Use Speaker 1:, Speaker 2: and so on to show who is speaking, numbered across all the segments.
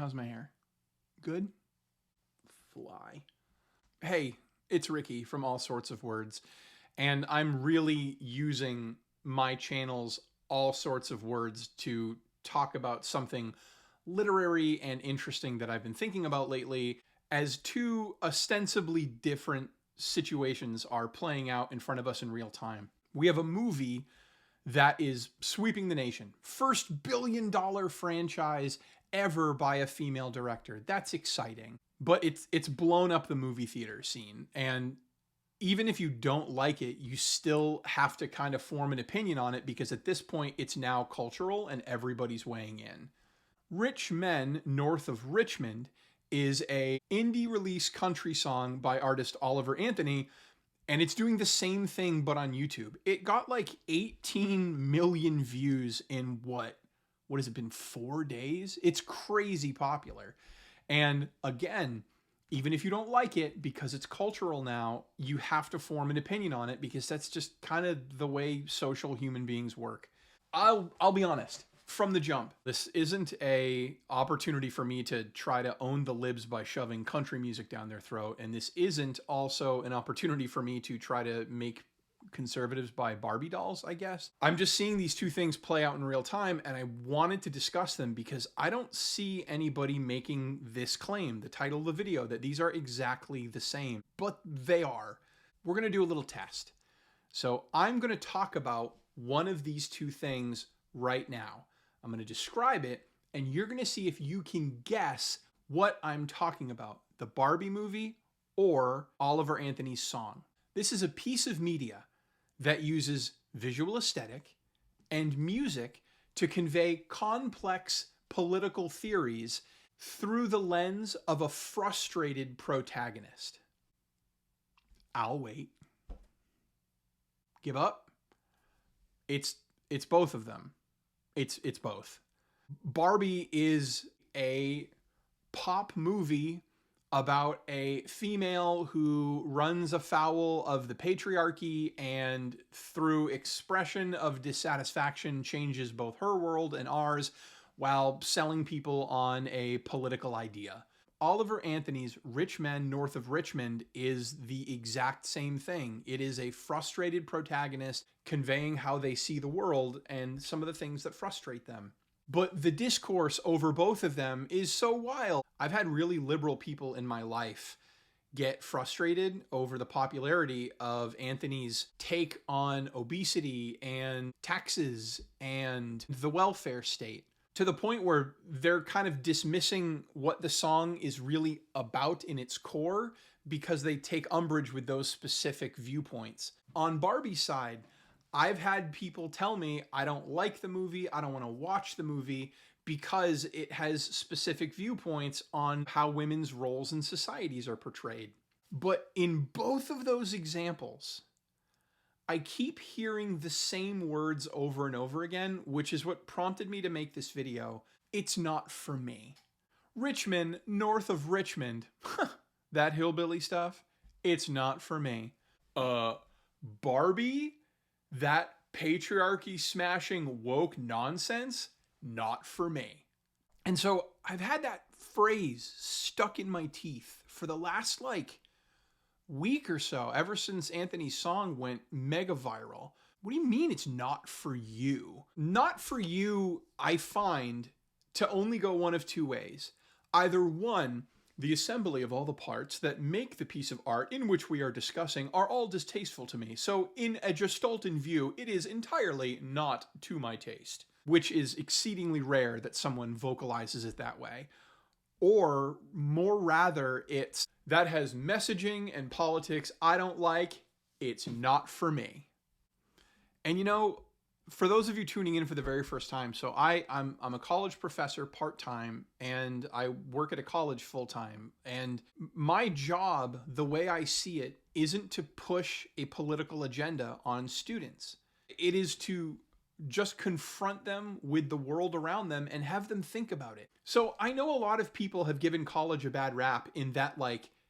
Speaker 1: How's my hair? Good? Fly. Hey, it's Ricky from All Sorts of Words, and I'm really using my channel's All Sorts of Words to talk about something literary and interesting that I've been thinking about lately, as two ostensibly different situations are playing out in front of us in real time. We have a movie that is sweeping the nation. First billion-dollar franchise ever by a female director. That's exciting. But it's blown up the movie theater scene. And even if you don't like it, you still have to kind of form an opinion on it because at this point it's now cultural and everybody's weighing in. Rich Men North of Richmond is a indie release country song by artist Oliver Anthony, and it's doing the same thing but on YouTube. It got like 18 million views in what has it been, 4 days? It's crazy popular. And again, even if you don't like it, because it's cultural now, you have to form an opinion on it because that's just kind of the way social human beings work. I'll be honest, from the jump, this isn't a opportunity for me to try to own the libs by shoving country music down their throat. And this isn't also an opportunity for me to try to make conservatives buy Barbie dolls, I guess. I'm just seeing these two things play out in real time, and I wanted to discuss them because I don't see anybody making this claim, the title of the video, that these are exactly the same, but they are. We're going to do a little test. So I'm going to talk about one of these two things right now. I'm going to describe it, and you're going to see if you can guess what I'm talking about, the Barbie movie or Oliver Anthony's song. This is a piece of media that uses visual aesthetic and music to convey complex political theories through the lens of a frustrated protagonist. I'll wait. Give up? It's both of them. It's both. Barbie is a pop movie about a female who runs afoul of the patriarchy and through expression of dissatisfaction changes both her world and ours while selling people on a political idea. Oliver Anthony's Rich Men North of Richmond is the exact same thing. It is a frustrated protagonist conveying how they see the world and some of the things that frustrate them. But the discourse over both of them is so wild. I've had really liberal people in my life get frustrated over the popularity of Anthony's take on obesity and taxes and the welfare state, to the point where they're kind of dismissing what the song is really about in its core because they take umbrage with those specific viewpoints. On Barbie's side, I've had people tell me I don't like the movie, I don't want to watch the movie because it has specific viewpoints on how women's roles in societies are portrayed. But in both of those examples, I keep hearing the same words over and over again, which is what prompted me to make this video. It's not for me. Richmond, North of Richmond, that hillbilly stuff, it's not for me. Barbie? That patriarchy smashing woke nonsense, not for me. And so I've had that phrase stuck in my teeth for the last week or so, ever since Anthony's song went mega viral. What do you mean it's not for you? Not for you, I find, to only go one of two ways. Either one, the assembly of all the parts that make the piece of art in which we are discussing are all distasteful to me. So in a Gestalten view, it is entirely not to my taste, which is exceedingly rare that someone vocalizes it that way. Or more rather, it's that has messaging and politics I don't like, it's not for me. And you know, for those of you tuning in for the very first time, so I'm a college professor part-time and I work at a college full-time. And my job, the way I see it, isn't to push a political agenda on students. It is to just confront them with the world around them and have them think about it. So I know a lot of people have given college a bad rap in that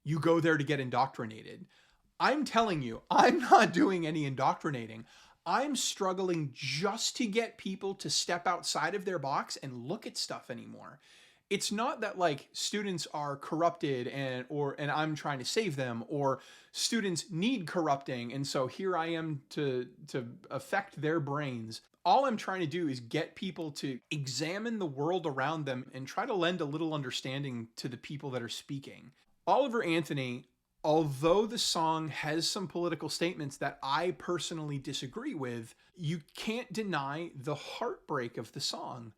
Speaker 1: you go there to get indoctrinated. I'm telling you, I'm not doing any indoctrinating. I'm struggling just to get people to step outside of their box and look at stuff anymore. It's not that like students are corrupted and I'm trying to save them, or students need corrupting and so here I am to affect their brains. All I'm trying to do is get people to examine the world around them and try to lend a little understanding to the people that are speaking. Oliver Anthony, although the song has some political statements that I personally disagree with, you can't deny the heartbreak of the song,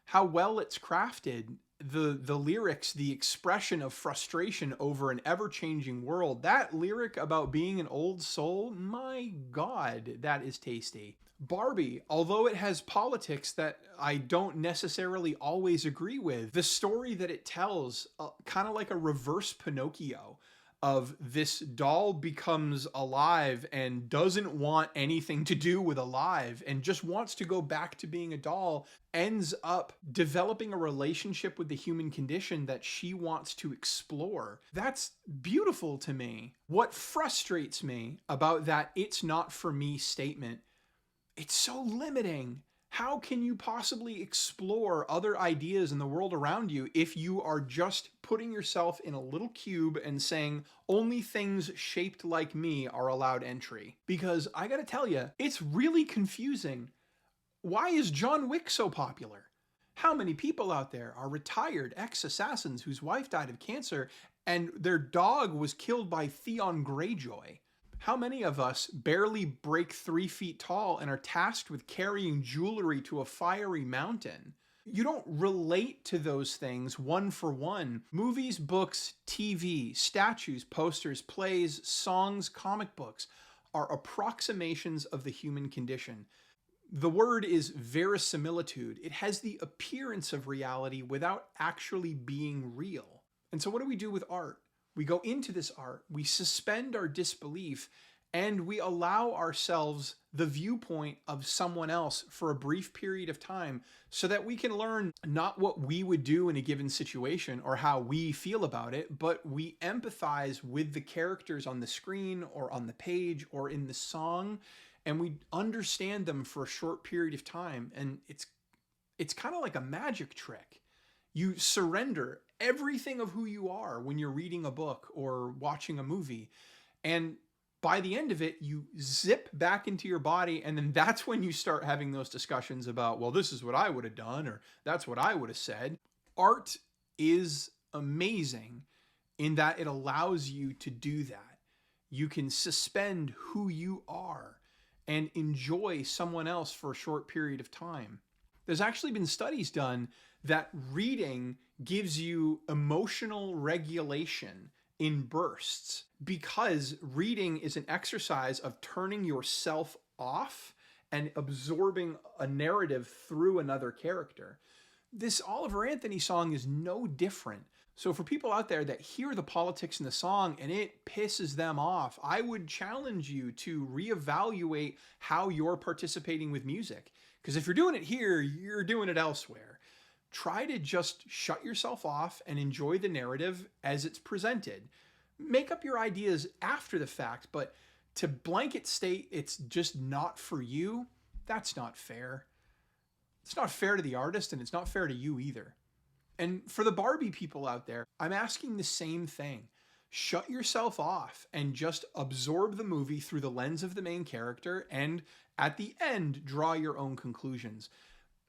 Speaker 1: how well it's crafted, the lyrics, the expression of frustration over an ever-changing world. That lyric about being an old soul, my God, that is tasty. Barbie, although it has politics that I don't necessarily always agree with, the story that it tells, kind of like a reverse Pinocchio, of this doll becomes alive and doesn't want anything to do with alive and just wants to go back to being a doll, ends up developing a relationship with the human condition that she wants to explore. That's beautiful to me. What frustrates me about that "it's not for me" statement, it's so limiting. How can you possibly explore other ideas in the world around you if you are just putting yourself in a little cube and saying only things shaped like me are allowed entry? Because I gotta tell you, it's really confusing. Why is John Wick so popular? How many people out there are retired ex-assassins whose wife died of cancer and their dog was killed by Theon Greyjoy? How many of us barely break 3 feet tall and are tasked with carrying jewelry to a fiery mountain? You don't relate to those things one for one. Movies, books, TV, statues, posters, plays, songs, comic books are approximations of the human condition. The word is verisimilitude. It has the appearance of reality without actually being real. And so what do we do with art? We go into this art, we suspend our disbelief, and we allow ourselves the viewpoint of someone else for a brief period of time so that we can learn not what we would do in a given situation or how we feel about it, but we empathize with the characters on the screen or on the page or in the song, and we understand them for a short period of time. And it's kind of like a magic trick. You surrender everything of who you are when you're reading a book or watching a movie. And by the end of it, you zip back into your body. And then that's when you start having those discussions about, well, this is what I would have done, or that's what I would have said. Art is amazing in that it allows you to do that. You can suspend who you are and enjoy someone else for a short period of time. There's actually been studies done that reading gives you emotional regulation in bursts because reading is an exercise of turning yourself off and absorbing a narrative through another character. This Oliver Anthony song is no different. So for people out there that hear the politics in the song and it pisses them off, I would challenge you to reevaluate how you're participating with music. Because if you're doing it here, you're doing it elsewhere. Try to just shut yourself off and enjoy the narrative as it's presented. Make up your ideas after the fact, but to blanket state it's just not for you, that's not fair. It's not fair to the artist and it's not fair to you either. And for the Barbie people out there, I'm asking the same thing. Shut yourself off and just absorb the movie through the lens of the main character, and at the end, draw your own conclusions.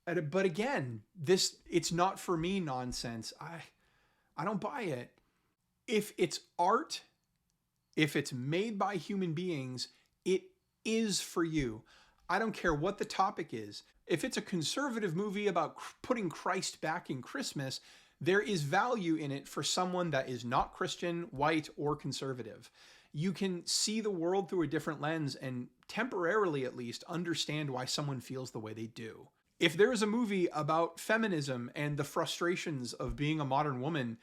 Speaker 1: But again, this "it's not for me" nonsense, I don't buy it. If it's art, if it's made by human beings, it is for you. I don't care what the topic is. If it's a conservative movie about putting Christ back in Christmas, there is value in it for someone that is not Christian, white, or conservative. You can see the world through a different lens and temporarily at least understand why someone feels the way they do. If there is a movie about feminism and the frustrations of being a modern woman,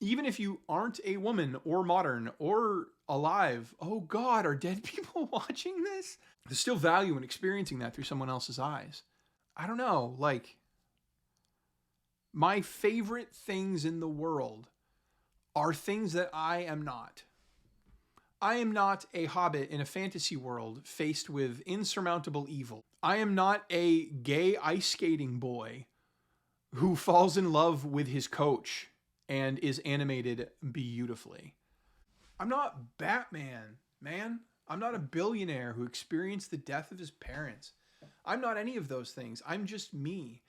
Speaker 1: even if you aren't a woman or modern or alive, oh God, are dead people watching this? There's still value in experiencing that through someone else's eyes. I don't know, like, my favorite things in the world are things that I am not. I am not a hobbit in a fantasy world faced with insurmountable evil. I am not a gay ice skating boy who falls in love with his coach and is animated beautifully. I'm not Batman, man. I'm not a billionaire who experienced the death of his parents. I'm not any of those things. I'm just me.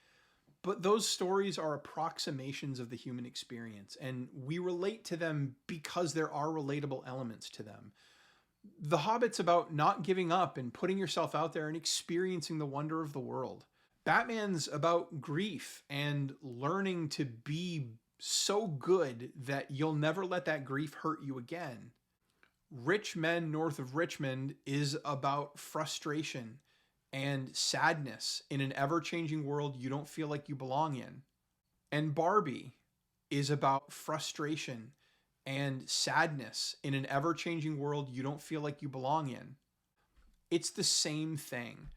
Speaker 1: But those stories are approximations of the human experience, and we relate to them because there are relatable elements to them. The Hobbit's about not giving up and putting yourself out there and experiencing the wonder of the world. Batman's about grief and learning to be so good that you'll never let that grief hurt you again. Rich Men North of Richmond is about frustration and sadness in an ever changing world you don't feel like you belong in. And Barbie is about frustration and sadness in an ever changing world you don't feel like you belong in. It's the same thing.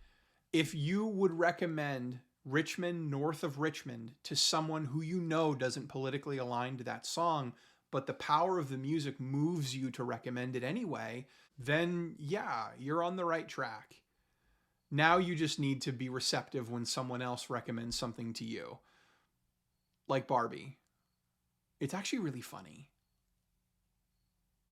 Speaker 1: If you would recommend Richmond North of Richmond to someone who you know doesn't politically align to that song, but the power of the music moves you to recommend it anyway, then yeah, you're on the right track. Now you just need to be receptive when someone else recommends something to you. Like Barbie. It's actually really funny.